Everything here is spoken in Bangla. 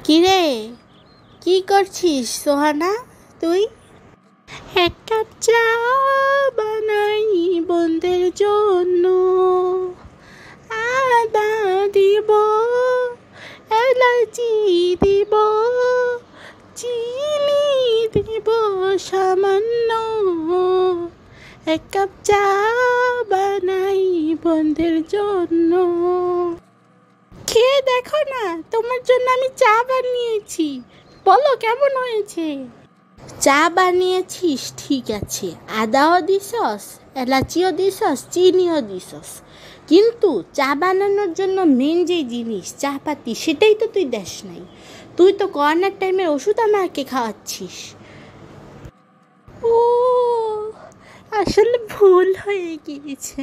কিরে, কি করছিস সোহানা তুই? এক কাপ চা বানাই বোনদের জন্য, আদা দিব, এলাচি দিব, চিনি দিব সামান্য। এক কাপ চা বানাই বোনদের জন্য। খেয়ে দেখো না, তোমার জন্য আমি চা বানিয়েছি, বলো কেমন হয়েছে। চা বানিয়েছিস ঠিক আছে, আদাও দিছস, এলাচিও দিছস, চিনিও দিছস, কিন্তু চা বানানোর জন্য মেন যে জিনিস চা পাতি সেটাই তো তুই দেস নাই। তুই তো করোনার টাইমের ওষুধ আমাকে খাওয়াচ্ছিস। ও, আসলে ভুল হয়ে গিয়েছে।